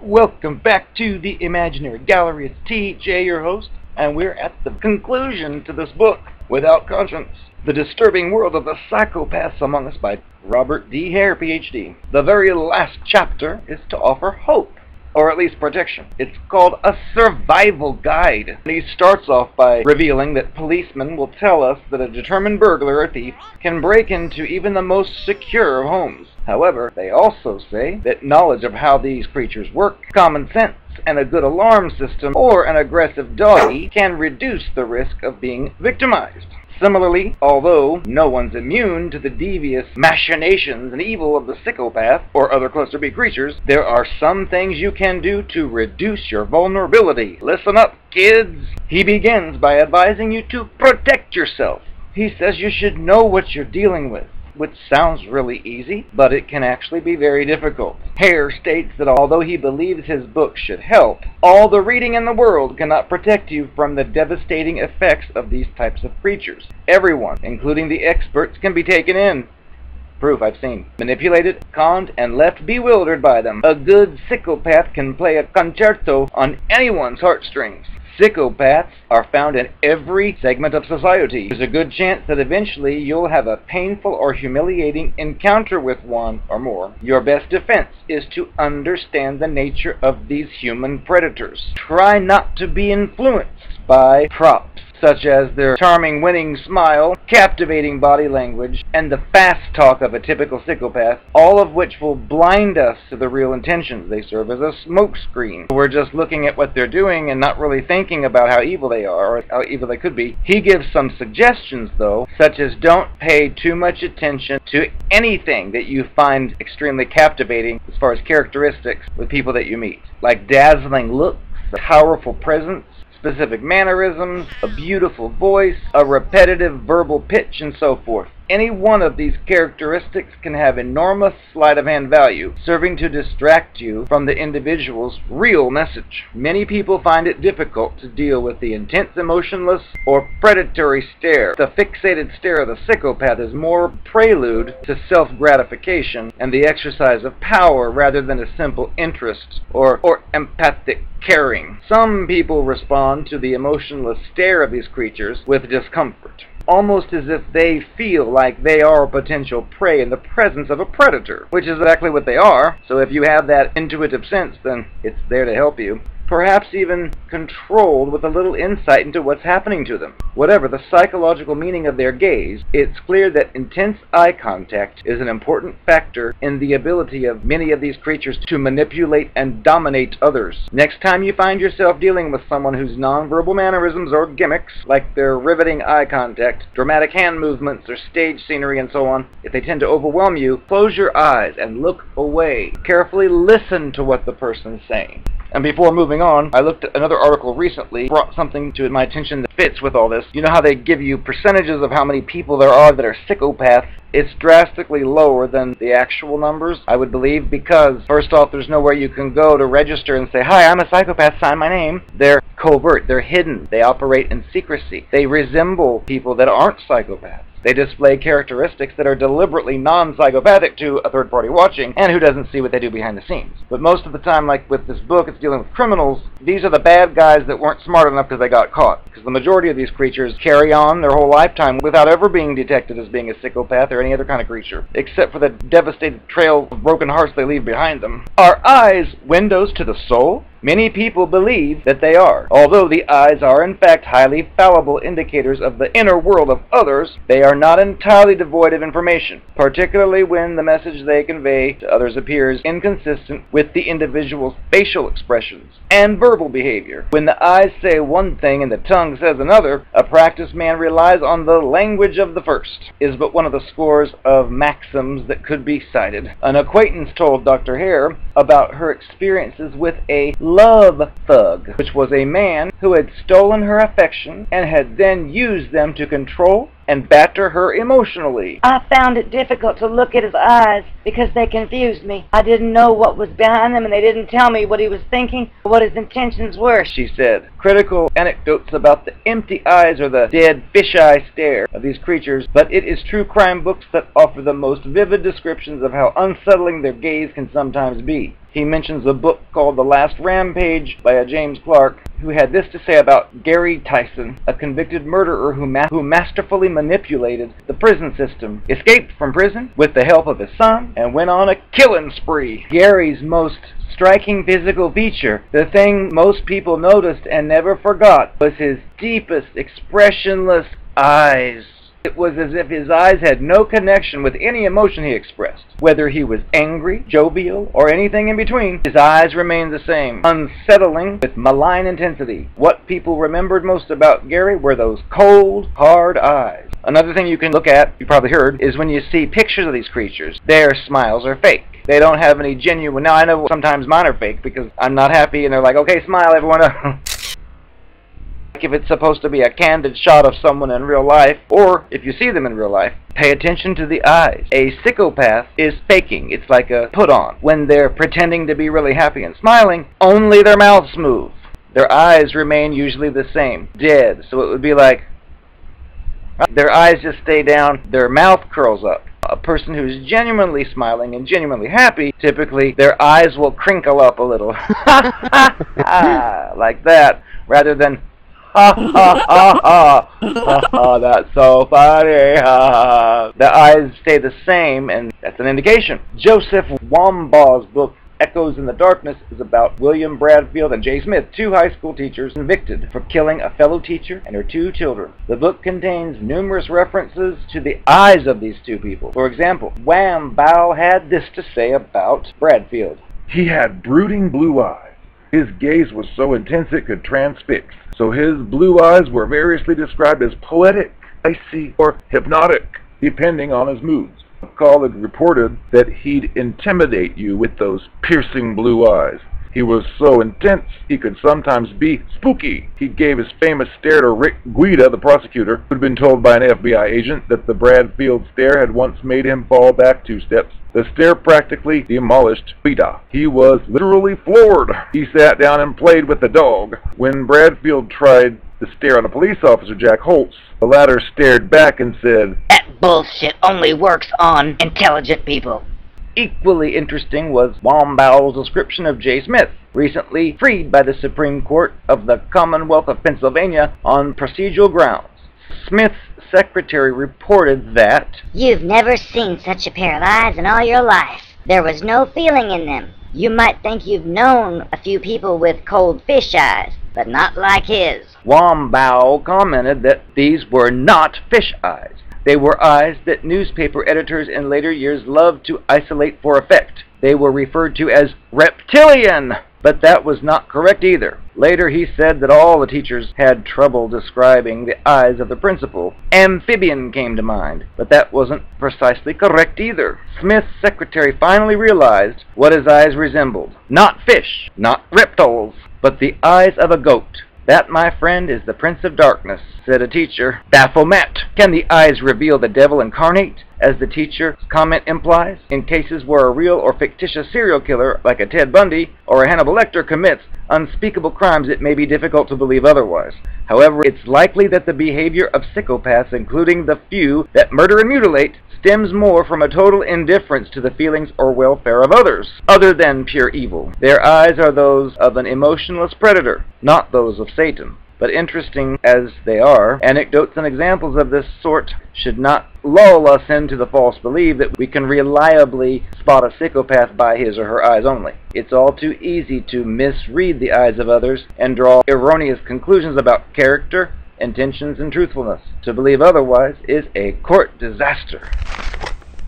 Welcome back to the Imaginary Gallery. It's TJ, your host, and we're at the conclusion to this book, Without Conscience, The Disturbing World of the Psychopaths Among Us by Robert D Hare PhD. The very last chapter is to offer hope, or at least protection. It's called A Survival Guide. And he starts off by revealing that policemen will tell us that a determined burglar or thief can break into even the most secure of homes. However, they also say that knowledge of how these creatures work, common sense, and a good alarm system, or an aggressive doggy can reduce the risk of being victimized. Similarly, although no one's immune to the devious machinations and evil of the psychopath or other cluster-B creatures, there are some things you can do to reduce your vulnerability. Listen up, kids! He begins by advising you to protect yourself. He says you should know what you're dealing with, which sounds really easy, but it can actually be very difficult. Hare states that although he believes his book should help, all the reading in the world cannot protect you from the devastating effects of these types of creatures. Everyone, including the experts, can be taken in. Proof I've seen. Manipulated, conned, and left bewildered by them. A good psychopath can play a concerto on anyone's heartstrings. Psychopaths are found in every segment of society. There's a good chance that eventually you'll have a painful or humiliating encounter with one or more. Your best defense is to understand the nature of these human predators. Try not to be influenced by props, such as their charming winning smile, captivating body language, and the fast talk of a typical psychopath, all of which will blind us to the real intentions. They serve as a smokescreen. We're just looking at what they're doing and not really thinking about how evil they are or how evil they could be. He gives some suggestions, though, such as don't pay too much attention to anything that you find extremely captivating as far as characteristics with people that you meet, like dazzling looks, a powerful presence, specific mannerisms, a beautiful voice, a repetitive verbal pitch, and so forth. Any one of these characteristics can have enormous sleight-of-hand value, serving to distract you from the individual's real message. Many people find it difficult to deal with the intense, emotionless, or predatory stare. The fixated stare of the psychopath is more prelude to self-gratification and the exercise of power rather than a simple interest or empathic caring. Some people respond to the emotionless stare of these creatures with discomfort, almost as if they feel like they are a potential prey in the presence of a predator, which is exactly what they are. So if you have that intuitive sense, then it's there to help you. Perhaps even controlled with a little insight into what's happening to them. Whatever the psychological meaning of their gaze, it's clear that intense eye contact is an important factor in the ability of many of these creatures to manipulate and dominate others. Next time you find yourself dealing with someone whose nonverbal mannerisms or gimmicks, like their riveting eye contact, dramatic hand movements, or stage scenery and so on, if they tend to overwhelm you, close your eyes and look away. Carefully listen to what the person's saying. And before moving on, I looked at another article recently, brought something to my attention that fits with all this. You know how they give you percentages of how many people there are that are psychopaths? It's drastically lower than the actual numbers, I would believe, because first off, there's nowhere you can go to register and say, "Hi, I'm a psychopath, sign my name." They're covert, they're hidden, they operate in secrecy. They resemble people that aren't psychopaths. They display characteristics that are deliberately non-psychopathic to a third party watching and who doesn't see what they do behind the scenes. But most of the time, like with this book, it's dealing with criminals. These are the bad guys that weren't smart enough because they got caught. Because the majority of these creatures carry on their whole lifetime without ever being detected as being a psychopath or any other kind of creature, except for the devastated trail of broken hearts they leave behind them. Are eyes windows to the soul? Many people believe that they are. Although the eyes are in fact highly fallible indicators of the inner world of others, they are not entirely devoid of information, particularly when the message they convey to others appears inconsistent with the individual's facial expressions and verbal behavior. When the eyes say one thing and the tongue says another, a practiced man relies on the language of the first, is but one of the scores of maxims that could be cited. An acquaintance told Dr. Hare about her experiences with a love thug, which was a man who had stolen her affection and had then used them to control and batter her emotionally. I found it difficult to look at his eyes because they confused me. I didn't know what was behind them, and they didn't tell me what he was thinking or what his intentions were, she said. Critical anecdotes about the empty eyes or the dead fisheye stare of these creatures, but it is true crime books that offer the most vivid descriptions of how unsettling their gaze can sometimes be. He mentions a book called The Last Rampage by a James Clark, who had this to say about Gary Tyson, a convicted murderer who masterfully manipulated the prison system, escaped from prison with the help of his son, and went on a killing spree. Gary's most striking physical feature, the thing most people noticed and never forgot, was his deepest, expressionless eyes. It was as if his eyes had no connection with any emotion he expressed. Whether he was angry, jovial, or anything in between, his eyes remained the same, unsettling with malign intensity. What people remembered most about Gary were those cold, hard eyes. Another thing you can look at, you probably heard, is when you see pictures of these creatures, their smiles are fake. They don't have any genuine... Now, I know sometimes mine are fake because I'm not happy and they're like, okay, smile, everyone. If it's supposed to be a candid shot of someone in real life, or if you see them in real life, pay attention to the eyes. A psychopath is faking. It's like a put-on. When they're pretending to be really happy and smiling, only their mouths move. Their eyes remain usually the same, dead. So it would be like, their eyes just stay down, their mouth curls up. A person who's genuinely smiling and genuinely happy, typically their eyes will crinkle up a little. Like that, rather than ha ha ha ha ha ha, that's so funny, ha ha. The eyes stay the same, and that's an indication. Joseph Wambaugh's book Echoes in the Darkness is about William Bradfield and Jay Smith, two high school teachers convicted for killing a fellow teacher and her two children. The book contains numerous references to the eyes of these two people. For example, Wambaugh had this to say about Bradfield. He had brooding blue eyes. His gaze was so intense it could transfix. So his blue eyes were variously described as poetic, icy, or hypnotic, depending on his moods. A colleague reported that he'd intimidate you with those piercing blue eyes. He was so intense, he could sometimes be spooky. He gave his famous stare to Rick Guida, the prosecutor, who'd been told by an FBI agent that the Bradfield stare had once made him fall back 2 steps. The stare practically demolished Guida. He was literally floored. He sat down and played with the dog. When Bradfield tried to stare on a police officer, Jack Holtz, the latter stared back and said, "That bullshit only works on intelligent people." Equally interesting was Wambaugh's description of Jay Smith, recently freed by the Supreme Court of the Commonwealth of Pennsylvania on procedural grounds. Smith's secretary reported that, "You've never seen such a pair of eyes in all your life. There was no feeling in them. You might think you've known a few people with cold fish eyes, but not like his." Wambaugh commented that these were not fish eyes. They were eyes that newspaper editors in later years loved to isolate for effect. They were referred to as reptilian, but that was not correct either. Later he said that all the teachers had trouble describing the eyes of the principal. Amphibian came to mind, but that wasn't precisely correct either. Smith's secretary finally realized what his eyes resembled. Not fish, not reptiles, but the eyes of a goat. "That, my friend, is the Prince of Darkness," said a teacher. Baphomet. Can the eyes reveal the devil incarnate, as the teacher's comment implies? In cases where a real or fictitious serial killer, like a Ted Bundy or a Hannibal Lecter, commits unspeakable crimes, it may be difficult to believe otherwise. However, it's likely that the behavior of psychopaths, including the few that murder and mutilate, stems more from a total indifference to the feelings or welfare of others, other than pure evil. Their eyes are those of an emotionless predator, not those of Satan. But interesting as they are, anecdotes and examples of this sort should not lull us into the false belief that we can reliably spot a psychopath by his or her eyes only. It's all too easy to misread the eyes of others and draw erroneous conclusions about character, intentions, and truthfulness. To believe otherwise is a court disaster.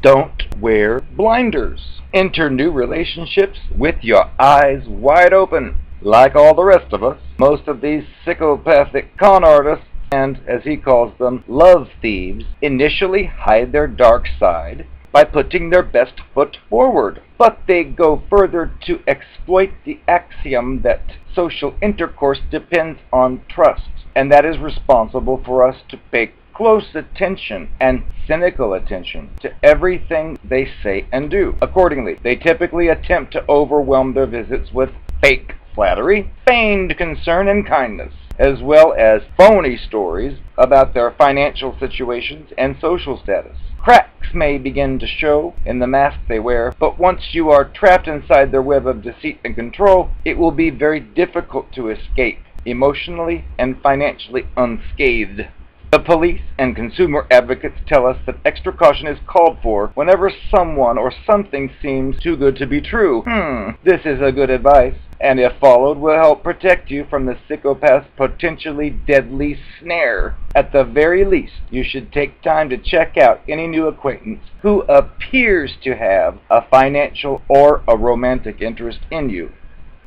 Don't wear blinders. Enter new relationships with your eyes wide open. Like all the rest of us, most of these psychopathic con artists, and as he calls them, love thieves, initially hide their dark side by putting their best foot forward. But they go further to exploit the axiom that social intercourse depends on trust, and that is responsible for us to pay close attention and cynical attention to everything they say and do. Accordingly, they typically attempt to overwhelm their visits with fake flattery, feigned concern and kindness, as well as phony stories about their financial situations and social status. Cracks may begin to show in the mask they wear, but once you are trapped inside their web of deceit and control, it will be very difficult to escape, emotionally and financially unscathed. The police and consumer advocates tell us that extra caution is called for whenever someone or something seems too good to be true. This is a good advice, and if followed, will help protect you from the psychopath's potentially deadly snare. At the very least, you should take time to check out any new acquaintance who appears to have a financial or a romantic interest in you.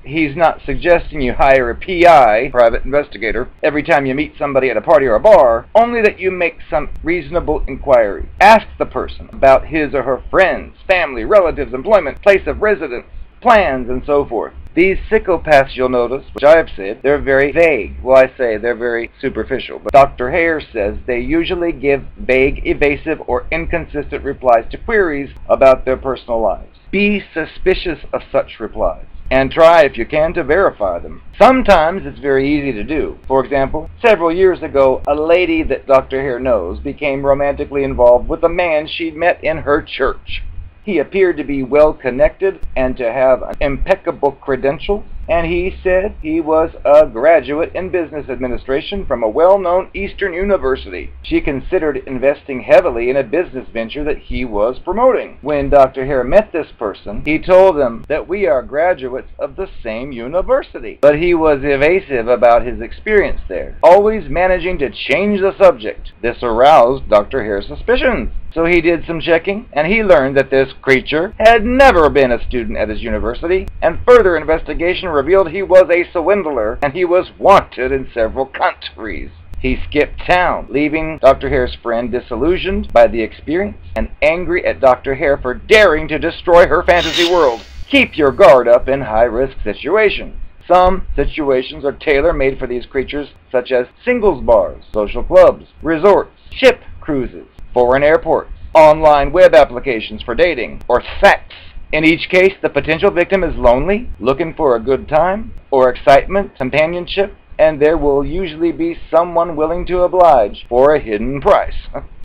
He's not suggesting you hire a PI, private investigator, every time you meet somebody at a party or a bar, only that you make some reasonable inquiry. Ask the person about his or her friends, family, relatives, employment, place of residence, plans, and so forth. These psychopaths, you'll notice, which I have said, they're very vague. Well, I say they're very superficial. But Dr. Hare says they usually give vague, evasive, or inconsistent replies to queries about their personal lives. Be suspicious of such replies, and try, if you can, to verify them. Sometimes it's very easy to do. For example, several years ago, a lady that Dr. Hare knows became romantically involved with a man she'd met in her church. He appeared to be well connected and to have impeccable credentials, and he said he was a graduate in business administration from a well-known Eastern university. She considered investing heavily in a business venture that he was promoting. When Dr. Hare met this person, he told them that we are graduates of the same university. But he was evasive about his experience there, always managing to change the subject. This aroused Dr. Hare's suspicions. So he did some checking, and he learned that this creature had never been a student at his university, and further investigation revealed he was a swindler, and he was wanted in several countries. He skipped town, leaving Dr. Hare's friend disillusioned by the experience and angry at Dr. Hare for daring to destroy her fantasy world. Keep your guard up in high-risk situations. Some situations are tailor-made for these creatures, such as singles bars, social clubs, resorts, ship cruises, foreign airports, online web applications for dating, or sex. In each case, the potential victim is lonely, looking for a good time, or excitement, companionship, and there will usually be someone willing to oblige for a hidden price.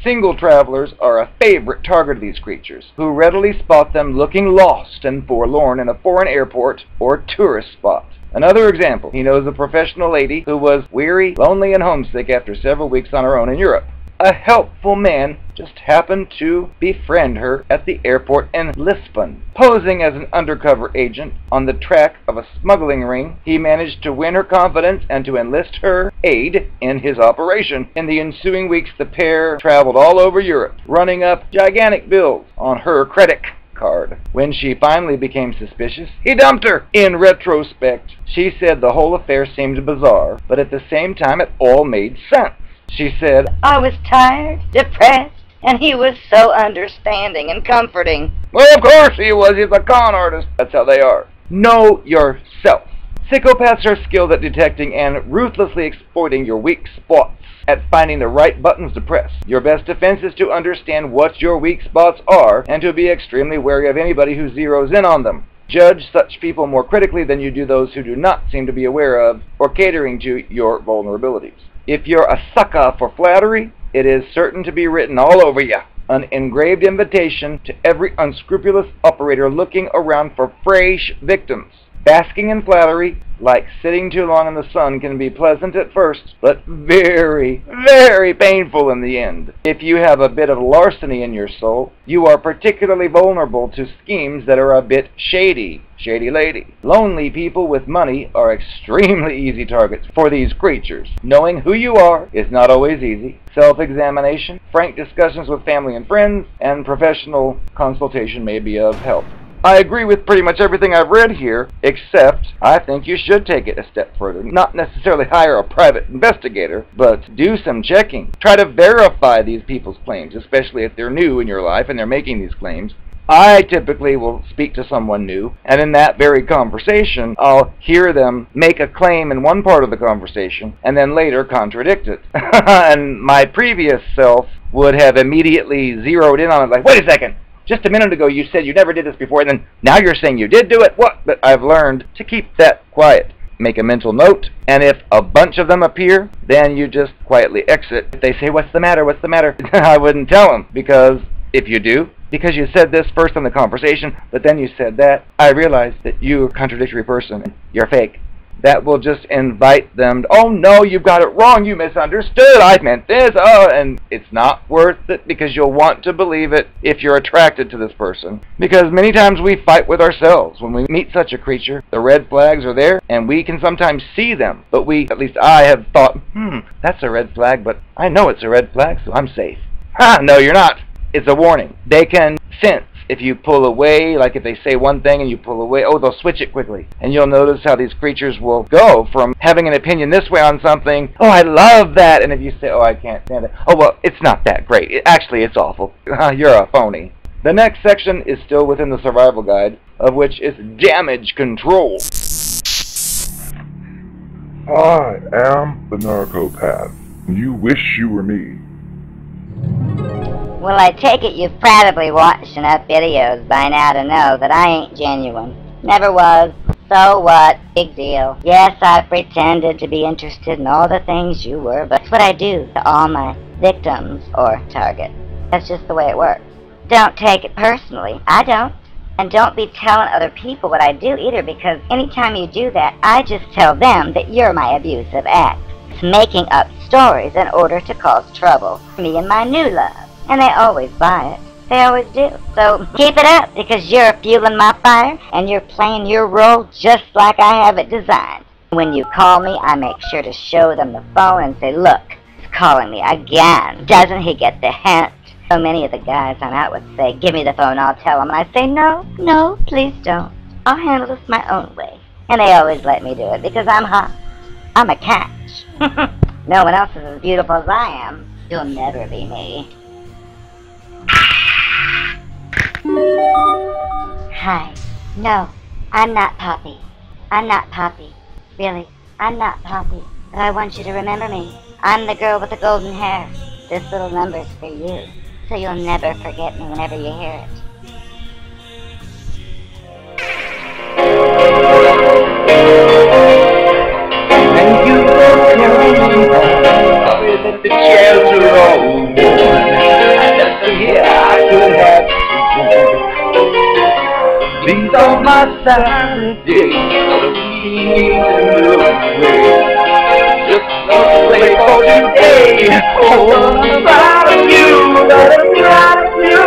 Single travelers are a favorite target of these creatures, who readily spot them looking lost and forlorn in a foreign airport or tourist spot. Another example, he knows a professional lady who was weary, lonely, and homesick after several weeks on her own in Europe. A helpful man just happened to befriend her at the airport in Lisbon. Posing as an undercover agent on the track of a smuggling ring, he managed to win her confidence and to enlist her aid in his operation. In the ensuing weeks, the pair traveled all over Europe, running up gigantic bills on her credit card. When she finally became suspicious, he dumped her. In retrospect, she said the whole affair seemed bizarre, but at the same time it all made sense. She said, I was tired, depressed, and he was so understanding and comforting. Well, of course he was. He's a con artist. That's how they are. Know yourself. Psychopaths are skilled at detecting and ruthlessly exploiting your weak spots, at finding the right buttons to press. Your best defense is to understand what your weak spots are and to be extremely wary of anybody who zeroes in on them. Judge such people more critically than you do those who do not seem to be aware of or catering to your vulnerabilities. If you're a sucker for flattery, it is certain to be written all over you. An engraved invitation to every unscrupulous operator looking around for fresh victims. Basking in flattery, like sitting too long in the sun, can be pleasant at first, but very, very painful in the end. If you have a bit of larceny in your soul, you are particularly vulnerable to schemes that are a bit shady. Shady lady. Lonely people with money are extremely easy targets for these creatures. Knowing who you are is not always easy. Self-examination, frank discussions with family and friends, and professional consultation may be of help. I agree with pretty much everything I've read here, except I think you should take it a step further. Not necessarily hire a private investigator, but do some checking. Try to verify these people's claims, especially if they're new in your life and they're making these claims. I typically will speak to someone new, and in that very conversation, I'll hear them make a claim in one part of the conversation, and then later contradict it. And my previous self would have immediately zeroed in on it, like, wait a second, just a minute ago you said you never did this before, and then now you're saying you did do it? What? But I've learned to keep that quiet. Make a mental note, and if a bunch of them appear, then you just quietly exit. If they say, what's the matter, what's the matter? I wouldn't tell them, because if you do, because you said this first in the conversation, but then you said that, I realize that you're a contradictory person. You're fake. That will just invite them to, oh no, you got it wrong, you misunderstood, I meant this, oh, and it's not worth it, because you'll want to believe it if you're attracted to this person. Because many times we fight with ourselves. When we meet such a creature, the red flags are there, and we can sometimes see them, but at least I have thought, that's a red flag, but I know it's a red flag, so I'm safe. Ha, no you're not. It's a warning. They can sense if you pull away, like if they say one thing and you pull away, oh, they'll switch it quickly. And you'll notice how these creatures will go from having an opinion this way on something, oh, I love that, and if you say, oh, I can't stand it, oh, well, it's not that great. Actually, it's awful. You're a phony. The next section is still within the survival guide, of which is damage control. I am the Narcopath. You wish you were me. Well, I take it you've probably watched enough videos by now to know that I ain't genuine. Never was. So what? Big deal. Yes, I pretended to be interested in all the things you were, but it's what I do to all my victims or targets. That's just the way it works. Don't take it personally. I don't. And don't be telling other people what I do either, because anytime you do that, I just tell them that you're my abusive ex. It's making up stories in order to cause trouble for me and my new love. And they always buy it. They always do. So keep it up, because you're fueling my fire, and you're playing your role just like I have it designed. When you call me, I make sure to show them the phone and say, look, he's calling me again. Doesn't he get the hint? So many of the guys I'm out with say, give me the phone, I'll tell him. I say, no, please don't. I'll handle this my own way. And they always let me do it, because I'm hot. I'm a catch. No one else is as beautiful as I am. You'll never be me. Hi. No, I'm not Poppy. I'm not Poppy. Really, I'm not Poppy. But I want you to remember me. I'm the girl with the golden hair. This little number's for you, so you'll never forget me whenever you hear it. Thank you for coming back with the shelter of I could have. These are my Saturdays, just a play for today. Oh, I'm proud of you, but I'm proud of you.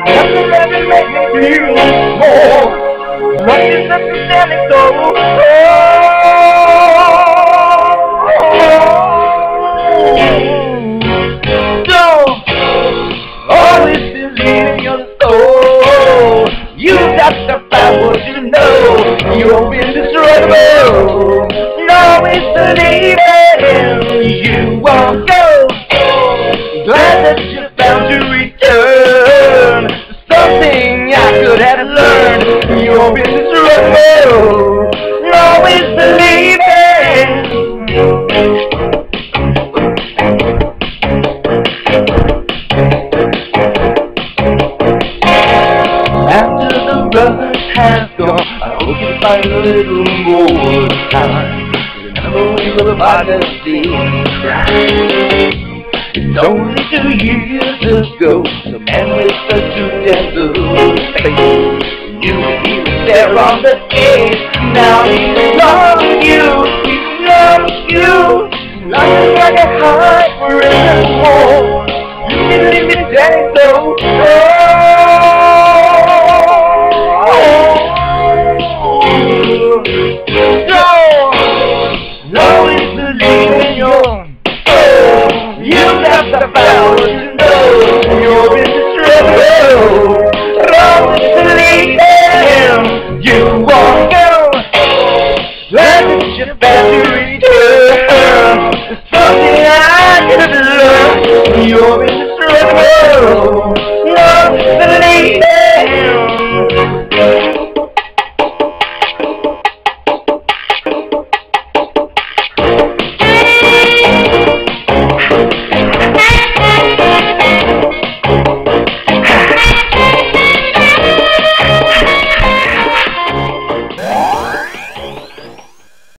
Nothing that can make me feel more. Nothing that can stand me so. Always believe in your soul. You got to find what you know. You're indestructible. Always believe it. You won't go. Glad that you found to return. Something I could have learned. You're indestructible. Always believe it. Has gone. I hope you find a little more time. Remember we were about to see and cry. It's only 2 years ago, the man with the two-gentle face. You he was there on the edge. Now he's lost you. He's lost you. Nothing like a heart forevermore. You can leave me dead so. Always believe in your soul. You got to